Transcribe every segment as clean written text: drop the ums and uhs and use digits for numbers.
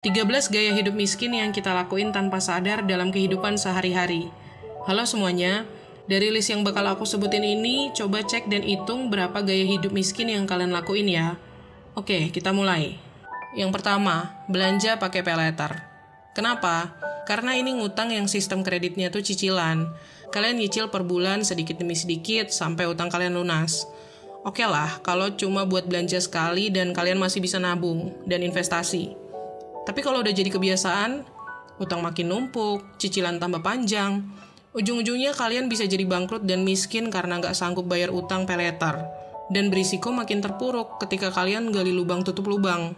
13 gaya hidup miskin yang kita lakuin tanpa sadar dalam kehidupan sehari-hari. Halo semuanya, dari list yang bakal aku sebutin ini, coba cek dan hitung berapa gaya hidup miskin yang kalian lakuin ya. Oke, kita mulai. Yang pertama, belanja pakai paylater. Kenapa? Karena ini ngutang yang sistem kreditnya tuh cicilan. Kalian nyicil per bulan sedikit demi sedikit sampai utang kalian lunas. Oke lah, kalau cuma buat belanja sekali dan kalian masih bisa nabung dan investasi. Tapi kalau udah jadi kebiasaan, utang makin numpuk, cicilan tambah panjang, ujung-ujungnya kalian bisa jadi bangkrut dan miskin karena nggak sanggup bayar utang paylater. Dan berisiko makin terpuruk ketika kalian gali lubang tutup lubang.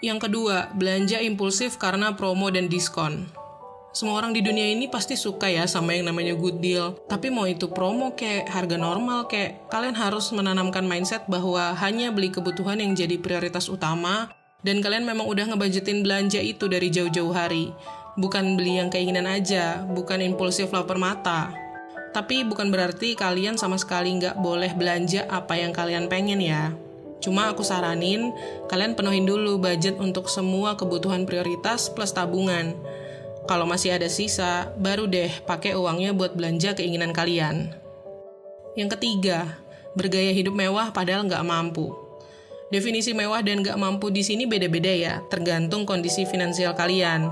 Yang kedua, belanja impulsif karena promo dan diskon. Semua orang di dunia ini pasti suka ya sama yang namanya good deal. Tapi mau itu promo kayak harga normal kayak, kalian harus menanamkan mindset bahwa hanya beli kebutuhan yang jadi prioritas utama, dan kalian memang udah ngebudgetin belanja itu dari jauh-jauh hari. Bukan beli yang keinginan aja, bukan impulsif lapar mata. Tapi bukan berarti kalian sama sekali nggak boleh belanja apa yang kalian pengen ya. Cuma aku saranin, kalian penuhin dulu budget untuk semua kebutuhan prioritas plus tabungan. Kalau masih ada sisa, baru deh pakai uangnya buat belanja keinginan kalian. Yang ketiga, bergaya hidup mewah padahal nggak mampu. Definisi mewah dan gak mampu di sini beda-beda ya, tergantung kondisi finansial kalian.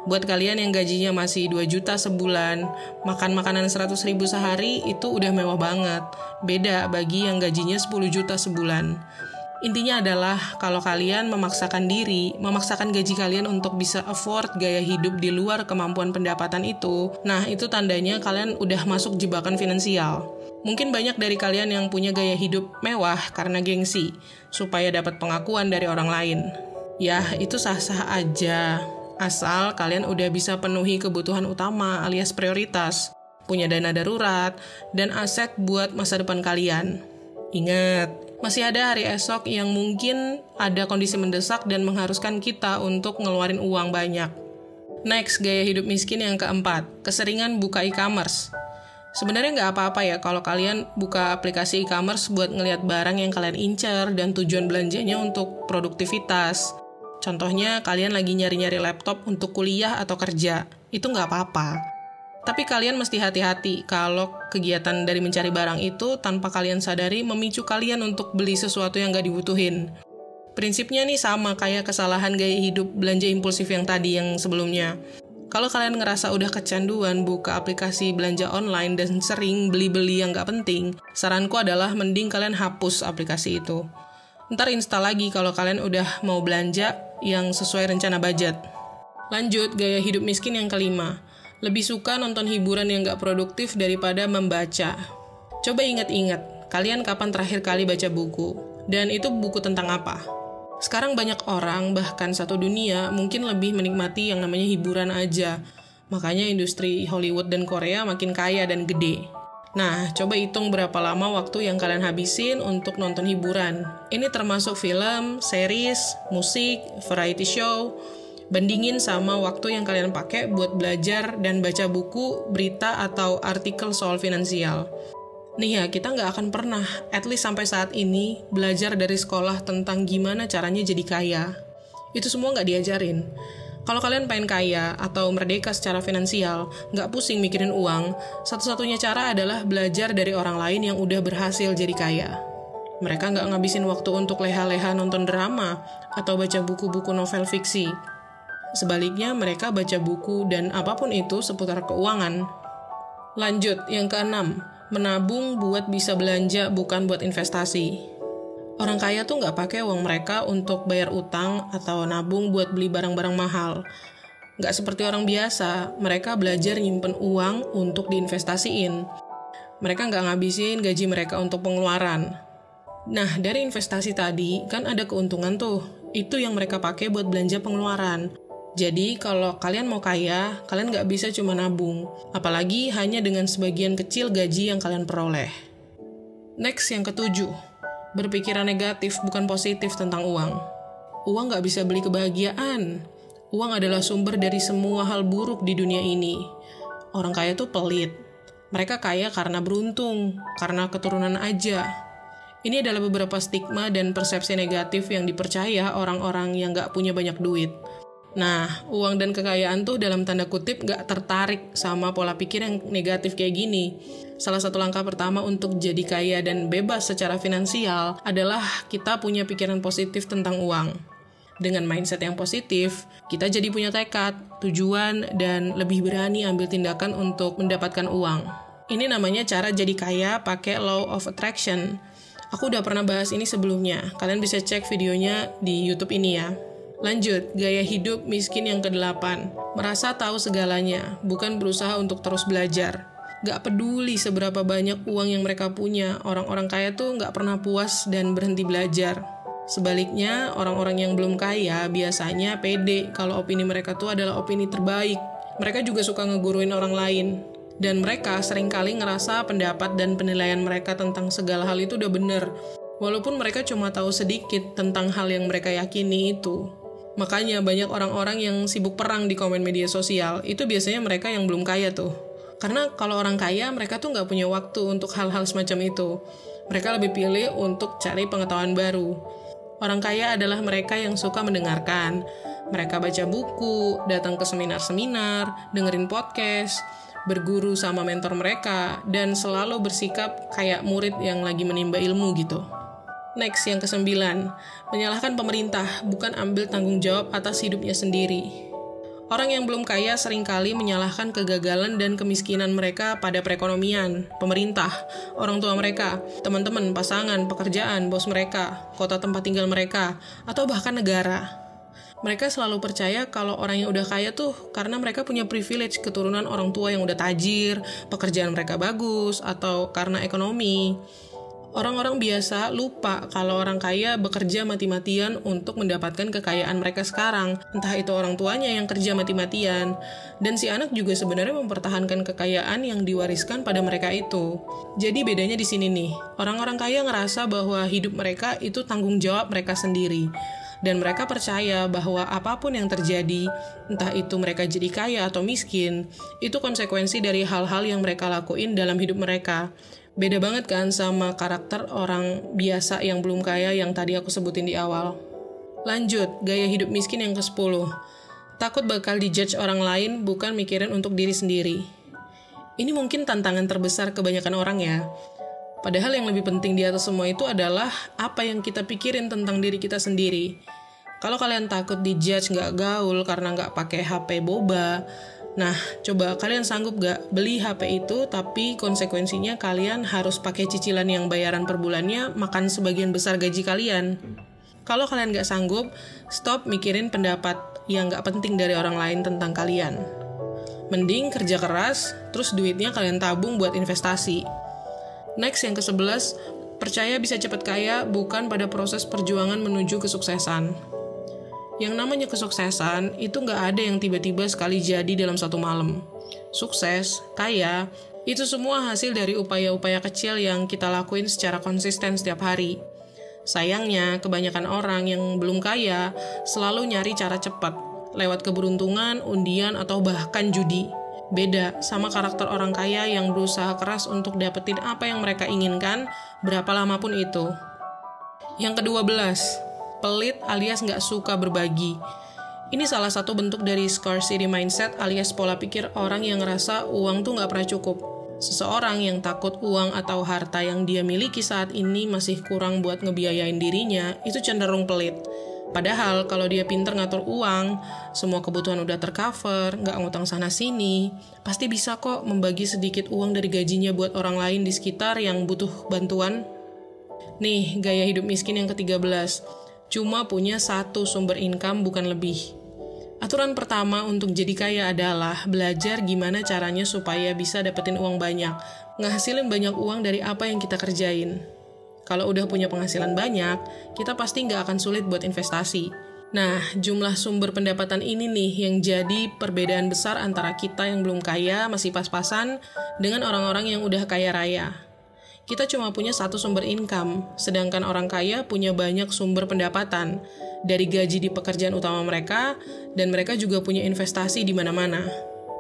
Buat kalian yang gajinya masih 2 juta sebulan, makan makanan 100 ribu sehari itu udah mewah banget. Beda bagi yang gajinya 10 juta sebulan. Intinya adalah kalau kalian memaksakan diri, memaksakan gaji kalian untuk bisa afford gaya hidup di luar kemampuan pendapatan itu, nah itu tandanya kalian udah masuk jebakan finansial. Mungkin banyak dari kalian yang punya gaya hidup mewah karena gengsi, supaya dapat pengakuan dari orang lain. Ya, itu sah-sah aja. Asal kalian udah bisa penuhi kebutuhan utama alias prioritas, punya dana darurat, dan aset buat masa depan kalian. Ingat, masih ada hari esok yang mungkin ada kondisi mendesak dan mengharuskan kita untuk ngeluarin uang banyak. Next, gaya hidup miskin yang keempat, keseringan buka e-commerce. Sebenarnya nggak apa-apa ya kalau kalian buka aplikasi e-commerce buat ngelihat barang yang kalian incer dan tujuan belanjanya untuk produktivitas. Contohnya kalian lagi nyari-nyari laptop untuk kuliah atau kerja, itu nggak apa-apa. Tapi kalian mesti hati-hati kalau kegiatan dari mencari barang itu tanpa kalian sadari memicu kalian untuk beli sesuatu yang nggak dibutuhin. Prinsipnya nih sama kayak kesalahan gaya hidup belanja impulsif yang tadi yang sebelumnya. Kalau kalian ngerasa udah kecanduan buka aplikasi belanja online dan sering beli-beli yang nggak penting, saranku adalah mending kalian hapus aplikasi itu. Ntar install lagi kalau kalian udah mau belanja yang sesuai rencana budget. Lanjut, gaya hidup miskin yang kelima. Lebih suka nonton hiburan yang nggak produktif daripada membaca. Coba ingat-ingat, kalian kapan terakhir kali baca buku? Dan itu buku tentang apa? Sekarang banyak orang, bahkan satu dunia, mungkin lebih menikmati yang namanya hiburan aja. Makanya industri Hollywood dan Korea makin kaya dan gede. Nah, coba hitung berapa lama waktu yang kalian habisin untuk nonton hiburan. Ini termasuk film, series, musik, variety show. Bandingin sama waktu yang kalian pakai buat belajar dan baca buku, berita, atau artikel soal finansial. Nih ya, kita nggak akan pernah, at least sampai saat ini, belajar dari sekolah tentang gimana caranya jadi kaya. Itu semua nggak diajarin. Kalau kalian pengen kaya atau merdeka secara finansial, nggak pusing mikirin uang, satu-satunya cara adalah belajar dari orang lain yang udah berhasil jadi kaya. Mereka nggak ngabisin waktu untuk leha-leha nonton drama atau baca buku-buku novel fiksi. Sebaliknya, mereka baca buku dan apapun itu seputar keuangan. Lanjut, yang keenam. Menabung buat bisa belanja, bukan buat investasi. Orang kaya tuh nggak pakai uang mereka untuk bayar utang atau nabung buat beli barang-barang mahal. Nggak seperti orang biasa, mereka belajar nyimpen uang untuk diinvestasiin. Mereka nggak ngabisin gaji mereka untuk pengeluaran. Nah, dari investasi tadi, kan ada keuntungan tuh. Itu yang mereka pakai buat belanja pengeluaran. Jadi, kalau kalian mau kaya, kalian nggak bisa cuma nabung. Apalagi hanya dengan sebagian kecil gaji yang kalian peroleh. Next, yang ketujuh. Berpikiran negatif, bukan positif tentang uang. Uang nggak bisa beli kebahagiaan. Uang adalah sumber dari semua hal buruk di dunia ini. Orang kaya tuh pelit. Mereka kaya karena beruntung, karena keturunan aja. Ini adalah beberapa stigma dan persepsi negatif yang dipercaya orang-orang yang nggak punya banyak duit. Nah, uang dan kekayaan tuh dalam tanda kutip gak tertarik sama pola pikir yang negatif kayak gini. Salah satu langkah pertama untuk jadi kaya dan bebas secara finansial adalah kita punya pikiran positif tentang uang. Dengan mindset yang positif, kita jadi punya tekad, tujuan, dan lebih berani ambil tindakan untuk mendapatkan uang. Ini namanya cara jadi kaya pakai Law of Attraction. Aku udah pernah bahas ini sebelumnya, kalian bisa cek videonya di YouTube ini ya. Lanjut, gaya hidup miskin yang ke-8. Merasa tahu segalanya, bukan berusaha untuk terus belajar. Gak peduli seberapa banyak uang yang mereka punya, orang-orang kaya tuh gak pernah puas dan berhenti belajar. Sebaliknya, orang-orang yang belum kaya biasanya pede kalau opini mereka tuh adalah opini terbaik. Mereka juga suka ngeguruin orang lain. Dan mereka seringkali ngerasa pendapat dan penilaian mereka tentang segala hal itu udah bener. Walaupun mereka cuma tahu sedikit tentang hal yang mereka yakini itu. Makanya banyak orang-orang yang sibuk perang di komen media sosial, itu biasanya mereka yang belum kaya tuh. Karena kalau orang kaya, mereka tuh nggak punya waktu untuk hal-hal semacam itu. Mereka lebih pilih untuk cari pengetahuan baru. Orang kaya adalah mereka yang suka mendengarkan. Mereka baca buku, datang ke seminar-seminar, dengerin podcast, berguru sama mentor mereka, dan selalu bersikap kayak murid yang lagi menimba ilmu gitu. Next, yang ke-9, menyalahkan pemerintah, bukan ambil tanggung jawab atas hidupnya sendiri. Orang yang belum kaya seringkali menyalahkan kegagalan dan kemiskinan mereka pada perekonomian, pemerintah, orang tua mereka, teman-teman, pasangan, pekerjaan, bos mereka, kota tempat tinggal mereka, atau bahkan negara. Mereka selalu percaya kalau orang yang udah kaya tuh karena mereka punya privilege keturunan orang tua yang udah tajir, pekerjaan mereka bagus, atau karena ekonomi. Orang-orang biasa lupa kalau orang kaya bekerja mati-matian untuk mendapatkan kekayaan mereka sekarang. Entah itu orang tuanya yang kerja mati-matian. Dan si anak juga sebenarnya mempertahankan kekayaan yang diwariskan pada mereka itu. Jadi bedanya di sini nih. Orang-orang kaya ngerasa bahwa hidup mereka itu tanggung jawab mereka sendiri. Dan mereka percaya bahwa apapun yang terjadi, entah itu mereka jadi kaya atau miskin, itu konsekuensi dari hal-hal yang mereka lakuin dalam hidup mereka. Beda banget kan sama karakter orang biasa yang belum kaya yang tadi aku sebutin di awal. Lanjut, gaya hidup miskin yang ke-10. Takut bakal dijudge orang lain, bukan mikirin untuk diri sendiri. Ini mungkin tantangan terbesar kebanyakan orang ya. Padahal yang lebih penting di atas semua itu adalah apa yang kita pikirin tentang diri kita sendiri. Kalau kalian takut dijudge nggak gaul karena nggak pakai HP boba, nah, coba kalian sanggup gak beli HP itu, tapi konsekuensinya kalian harus pakai cicilan yang bayaran per bulannya makan sebagian besar gaji kalian. Kalau kalian gak sanggup, stop mikirin pendapat yang gak penting dari orang lain tentang kalian. Mending kerja keras, terus duitnya kalian tabung buat investasi. Next, yang ke-11, percaya bisa cepat kaya bukan pada proses perjuangan menuju kesuksesan. Yang namanya kesuksesan, itu nggak ada yang tiba-tiba sekali jadi dalam satu malam. Sukses, kaya, itu semua hasil dari upaya-upaya kecil yang kita lakuin secara konsisten setiap hari. Sayangnya, kebanyakan orang yang belum kaya selalu nyari cara cepat, lewat keberuntungan, undian, atau bahkan judi. Beda sama karakter orang kaya yang berusaha keras untuk dapetin apa yang mereka inginkan, berapa lama pun itu. Yang ke-12, pelit alias nggak suka berbagi. Ini salah satu bentuk dari scarcity mindset alias pola pikir orang yang ngerasa uang tuh nggak pernah cukup. Seseorang yang takut uang atau harta yang dia miliki saat ini masih kurang buat ngebiayain dirinya, itu cenderung pelit. Padahal kalau dia pinter ngatur uang, semua kebutuhan udah tercover, nggak ngutang sana-sini, pasti bisa kok membagi sedikit uang dari gajinya buat orang lain di sekitar yang butuh bantuan. Nih, gaya hidup miskin yang ke-13. Cuma punya satu sumber income, bukan lebih. Aturan pertama untuk jadi kaya adalah belajar gimana caranya supaya bisa dapetin uang banyak. Ngehasilin banyak uang dari apa yang kita kerjain. Kalau udah punya penghasilan banyak, kita pasti nggak akan sulit buat investasi. Nah, jumlah sumber pendapatan ini nih yang jadi perbedaan besar antara kita yang belum kaya, masih pas-pasan, dengan orang-orang yang udah kaya raya. Kita cuma punya satu sumber income, sedangkan orang kaya punya banyak sumber pendapatan, dari gaji di pekerjaan utama mereka, dan mereka juga punya investasi di mana-mana.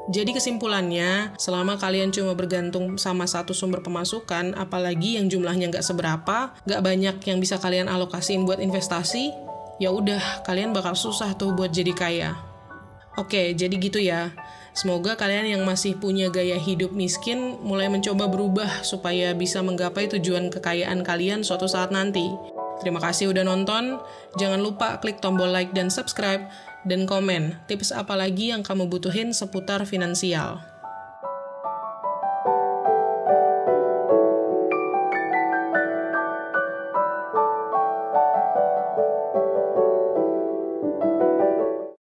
Jadi kesimpulannya, selama kalian cuma bergantung sama satu sumber pemasukan, apalagi yang jumlahnya nggak seberapa, nggak banyak yang bisa kalian alokasiin buat investasi, ya udah, kalian bakal susah tuh buat jadi kaya. Oke, jadi gitu ya. Semoga kalian yang masih punya gaya hidup miskin mulai mencoba berubah supaya bisa menggapai tujuan kekayaan kalian suatu saat nanti. Terima kasih udah nonton. Jangan lupa klik tombol like dan subscribe, dan komen tips apa lagi yang kamu butuhin seputar finansial.